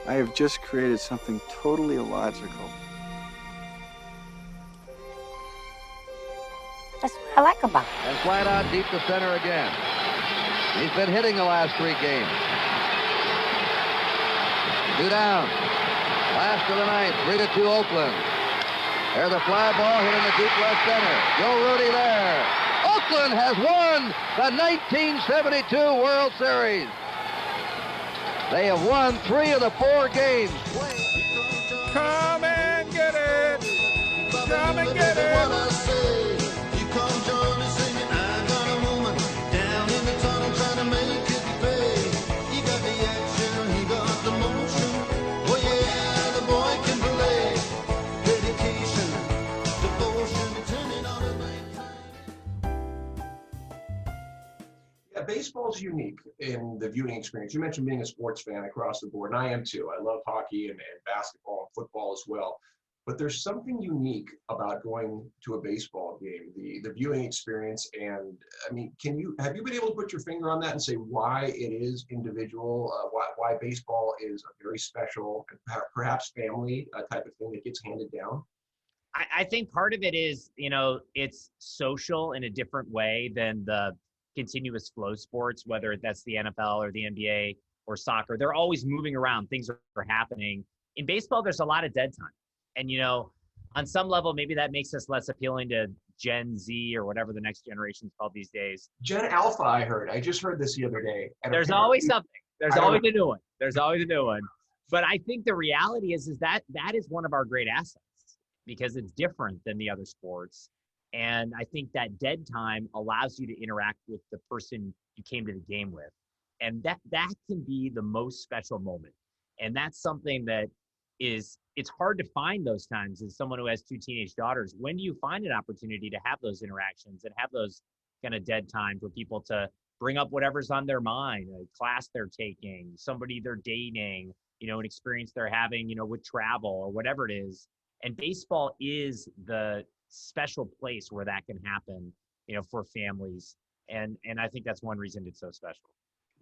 I have just created something totally illogical. That's what I like about it. And flat out deep to center again. He's been hitting the last 3 games. 2 down. Last of the ninth, 3-2 Oakland. There's a fly ball hit in the deep left center. Joe Rudy there. Oakland has won the 1972 World Series. They have won 3 of the 4 games. Come and get it. Come and get it. Baseball's unique in the viewing experience. You mentioned being a sports fan across the board, and I am too. I love hockey and basketball and football as well. But there's something unique about going to a baseball game, the viewing experience. And I mean, have you been able to put your finger on that and say why it is individual, why baseball is a very special and perhaps family type of thing that gets handed down? I think part of it is, it's social in a different way than the continuous flow sports, whether that's the NFL or the NBA or soccer. They're always moving around. Things are happening. In baseball, there's a lot of dead time. And, on some level, maybe that makes us less appealing to Gen Z or whatever the next generation is called these days. Gen Alpha, I heard. I just heard this the other day. There's always something. There's always a new one. There's always a new one. But I think the reality is that is one of our great assets because it's different than the other sports. And I think that dead time allows you to interact with the person you came to the game with. And that can be the most special moment. And that's something that it's hard to find those times as someone who has 2 teenage daughters. When do you find an opportunity to have those interactions and have those kind of dead times for people to bring up whatever's on their mind, a class they're taking, somebody they're dating, an experience they're having, with travel or whatever it is. And baseball is the special place where that can happen, for families. And I think that's one reason it's so special.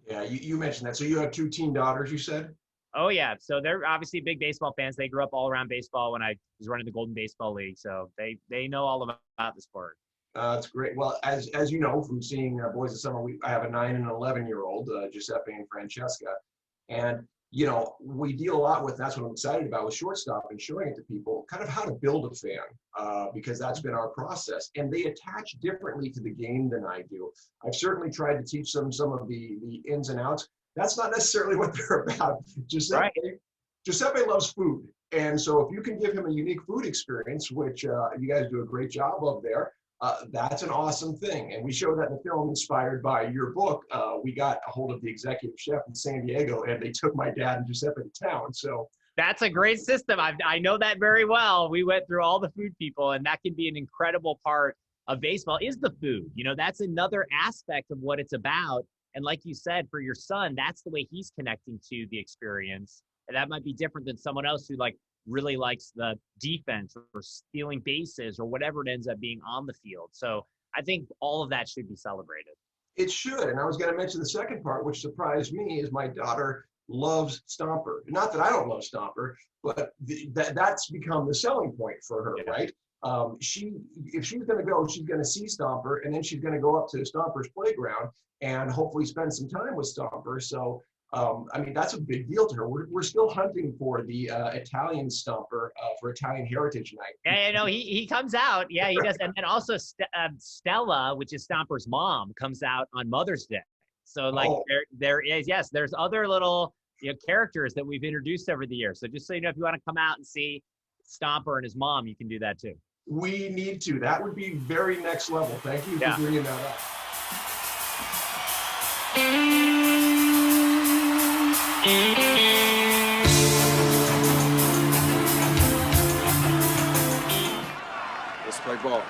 Yeah, you mentioned that. So you have 2 teen daughters, you said? Oh, yeah. So they're obviously big baseball fans. They grew up all around baseball when I was running the Golden Baseball League. So they know all about the sport. That's great. Well, as you know from seeing Boys of Summer, I have a 9 and 11-year-old, Giuseppe and Francesca. And, we deal a lot with, that's what I'm excited about with ShortStop and showing it to people, kind of how to build a fan, because that's been our process. And they attach differently to the game than I do. I've certainly tried to teach them some of the ins and outs. That's not necessarily what they're about. Giuseppe loves food. And so if you can give him a unique food experience, which you guys do a great job of there, that's an awesome thing. And we show that in the film inspired by your book. We got a hold of the executive chef in San Diego, and they took my dad and Giuseppe to town. So that's a great system. I know that very well. We went through all the food people, and that can be an incredible part of baseball is the food. That's another aspect of what it's about. And like you said, for your son, that's the way he's connecting to the experience. And that might be different than someone else who really likes the defense or stealing bases or whatever it ends up being on the field. So I think all of that should be celebrated. It should. And I was going to mention the second part, which surprised me, is my daughter loves Stomper. Not that I don't love Stomper, but that's become the selling point for her, yeah. Right? If she's going to go, she's going to see Stomper, and then she's going to go up to Stomper's playground and hopefully spend some time with Stomper. So, that's a big deal to her. We're still hunting for the Italian Stomper for Italian Heritage Night. Yeah, he comes out. Yeah, he does. And then also Stella, which is Stomper's mom, comes out on Mother's Day. So there is, yes, there's other little characters that we've introduced over the years. So just so you know, if you want to come out and see Stomper and his mom, you can do that too. We need to. That would be very next level. Thank you for bringing that up. Let's play ball.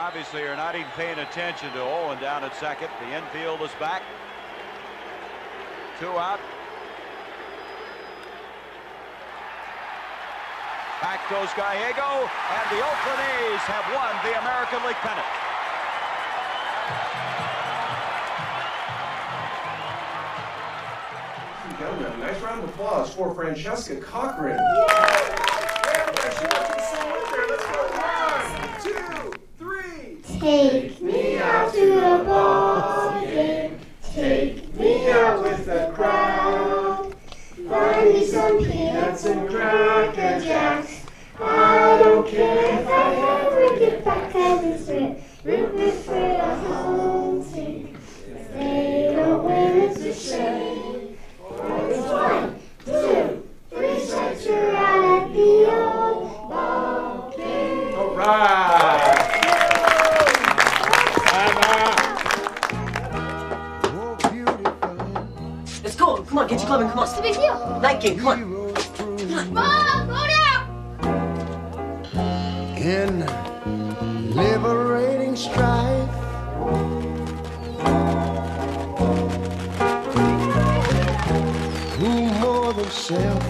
obviously are not even paying attention to Owen down at second. The infield is back. 2 out. Back goes Gallego, and the Oakland A's have won the American League pennant. Gentlemen, nice round of applause for Francesca Cochran. Let's go. 1, 2, 3. Take me out to the ball game. Take me out with the crowd. Find me some peanuts and cracker jacks. I don't care if I ever get back, 'cause it's rip for the home team. If they don't win, it's a shame. It's 1, 2, 3 strikes, you're out at the old ball game. All right. Let's go. Come on, get your club and come on. What's the big deal? Night game, come on. Mom, go down! In liberating strife, who more than self,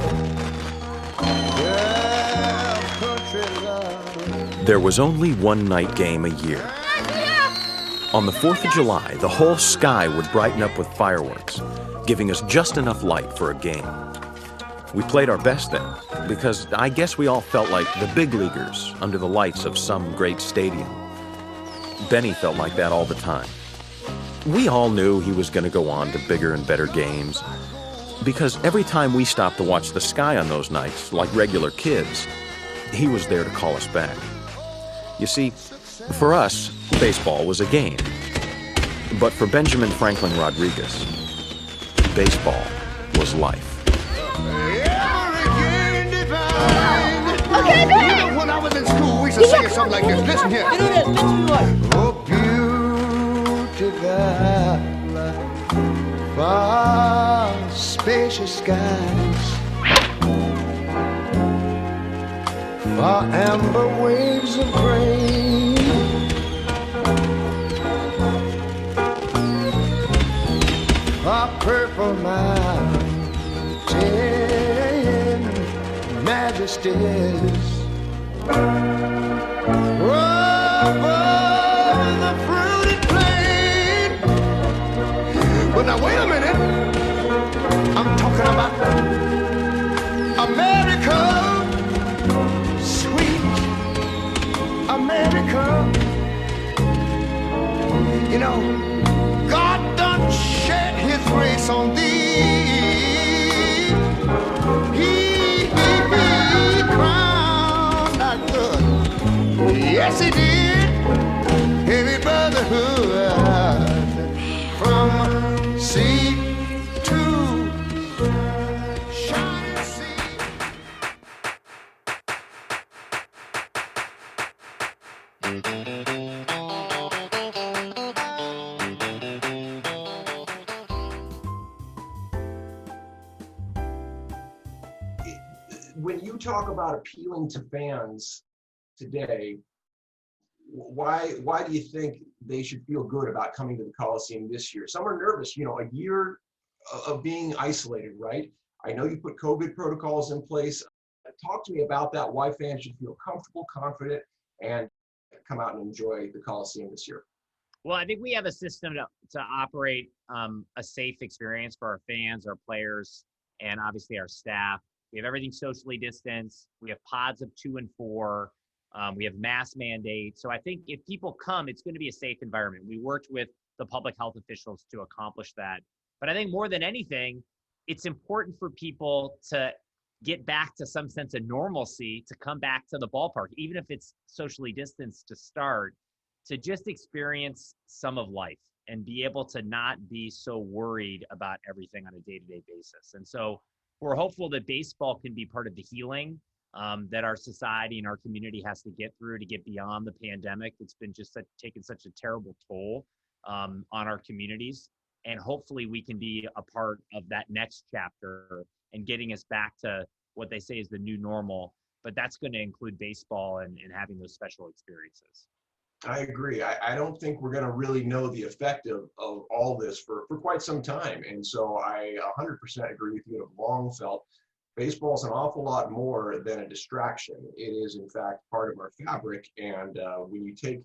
yeah, country love. There was only one night game a year. On the 4th of July, the whole sky would brighten up with fireworks, giving us just enough light for a game. We played our best then, because I guess we all felt like the big leaguers under the lights of some great stadium. Benny felt like that all the time. We all knew he was going to go on to bigger and better games, because every time we stopped to watch the sky on those nights, like regular kids, he was there to call us back. You see, for us, baseball was a game. But for Benjamin Franklin Rodriguez, baseball was life. Okay, man. When I was in school, we used to sing something like this. Listen here. Do this. Listen to us. Oh, beautiful, far spacious skies, far amber waves of grain, far purple mountain majesties. Over the fruited plain. But now wait a minute. I'm talking about America, sweet America. You know, God done shed his grace on thee. He crowned our good. Yes, he did. Heavy brotherhood from sea to shining sea. When you talk about appealing to fans today, why do you think they should feel good about coming to the Coliseum this year? Some are nervous, you know, a year of being isolated, right? I know you put COVID protocols in place. Talk to me about that, why fans should feel comfortable, confident, and come out and enjoy the Coliseum this year. Well, I think we have a system to operate a safe experience for our fans, our players, and obviously our staff. We have everything socially distanced. We have pods of 2 and 4. We have mask mandates. So I think if people come, it's going to be a safe environment. We worked with the public health officials to accomplish that. But I think more than anything, it's important for people to get back to some sense of normalcy, to come back to the ballpark, even if it's socially distanced to start, to just experience some of life and be able to not be so worried about everything on a day-to-day basis. And so we're hopeful that baseball can be part of the healing that our society and our community has to get through to get beyond the pandemic. It's been just taken such a terrible toll on our communities. And hopefully we can be a part of that next chapter and getting us back to what they say is the new normal. But that's going to include baseball and having those special experiences. I agree. I don't think we're going to really know the effect of all this for quite some time. And so I 100% agree with you. I've long felt baseball's an awful lot more than a distraction. It is, in fact, part of our fabric. And when you take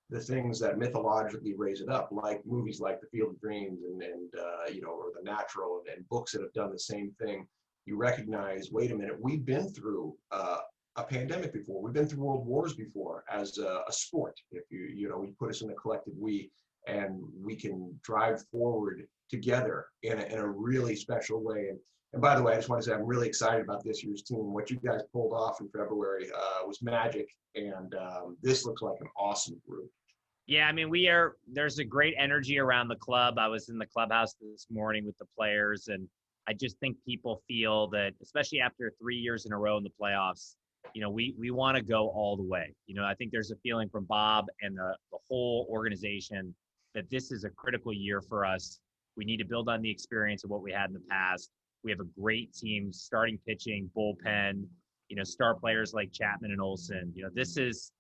the things that mythologically raise it up, like movies like The Field of Dreams and you know, or The Natural, and books that have done the same thing, you recognize, wait a minute, we've been through a pandemic before. We've been through world wars before as a sport. If you know, we put us in the collective we, and we can drive forward together in a really special way. And by the way, I just want to say I'm really excited about this year's team. What you guys pulled off in February was magic, and this looks like an awesome group. Yeah, I mean, there's a great energy around the club. I was in the clubhouse this morning with the players, and I just think people feel that, especially after 3 years in a row in the playoffs, you know, we want to go all the way. You know, I think there's a feeling from Bob and the whole organization that this is a critical year for us. We need to build on the experience of what we had in the past. We have a great team, starting pitching, bullpen, you know, star players like Chapman and Olsen. You know, this is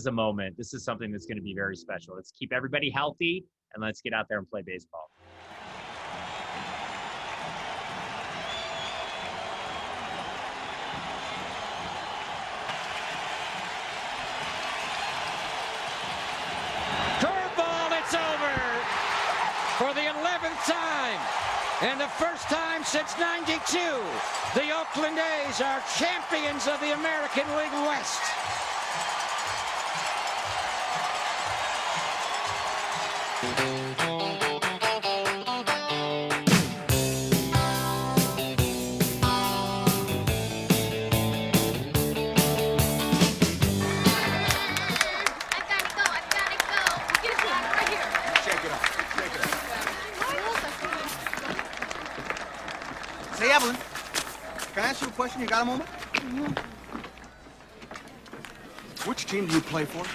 a moment. This is something that's going to be very special. Let's keep everybody healthy, and let's get out there and play baseball. Curveball, it's over for the 11th time. And the first time since '92, the Oakland A's are champions of the American League West. Say, Evelyn, can I ask you a question? You got a moment? Which team do you play for?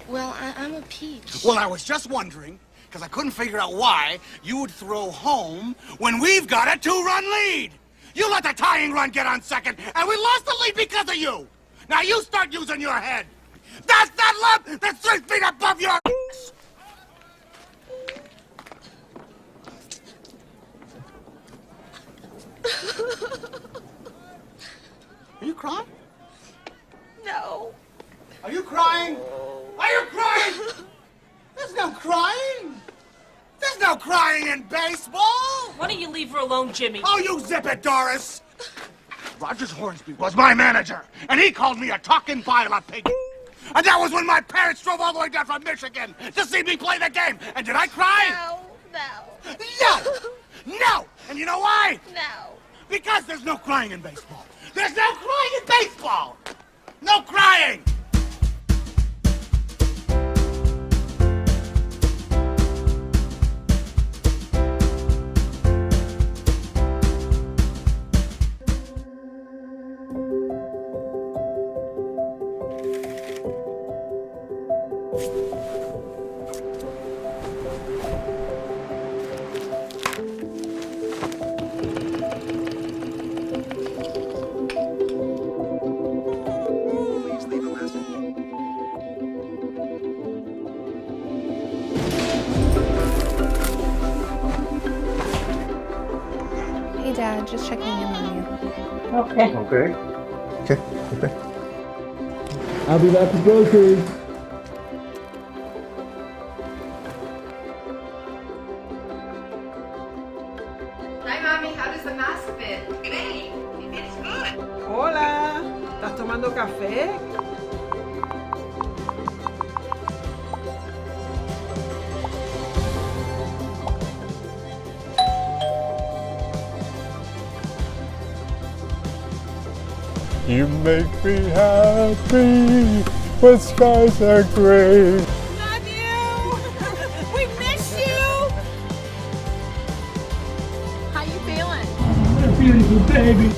Well, I'm a peach. Well, I was just wondering, because I couldn't figure out why you would throw home when we've got a 2-run lead. You let the tying run get on second, and we lost the lead because of you. Now you start using your head. That's that lump that's 3 feet above your ass. Are you crying? No. Are you crying? Are you crying? There's no crying. There's no crying in baseball. Why don't you leave her alone, Jimmy? Oh, you zip it, Doris. Rogers Hornsby was my manager, and he called me a talking violet pig. And that was when my parents drove all the way down from Michigan to see me play the game. And did I cry? No. No! No! And you know why? No. Because there's no crying in baseball. There's no crying in baseball! No crying! Hey, Dad, just checking in on you. Okay. Okay. Okay. I'll be back with groceries. Hi, Mommy. How does the mask fit? Great. It's good. Hola. ¿Estás tomando café? You make me happy when skies are gray. Love you. We miss you. How you feeling? What a beautiful baby.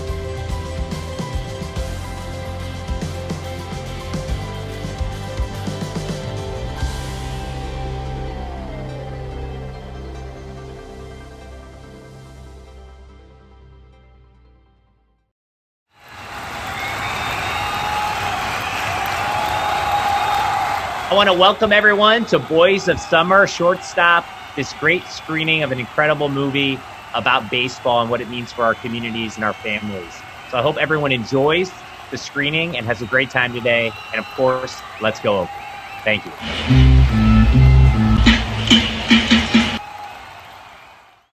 I want to welcome everyone to Boys of Summer, Shortstop, this great screening of an incredible movie about baseball and what it means for our communities and our families. So I hope everyone enjoys the screening and has a great time today. And of course, let's go Oakland. Thank you.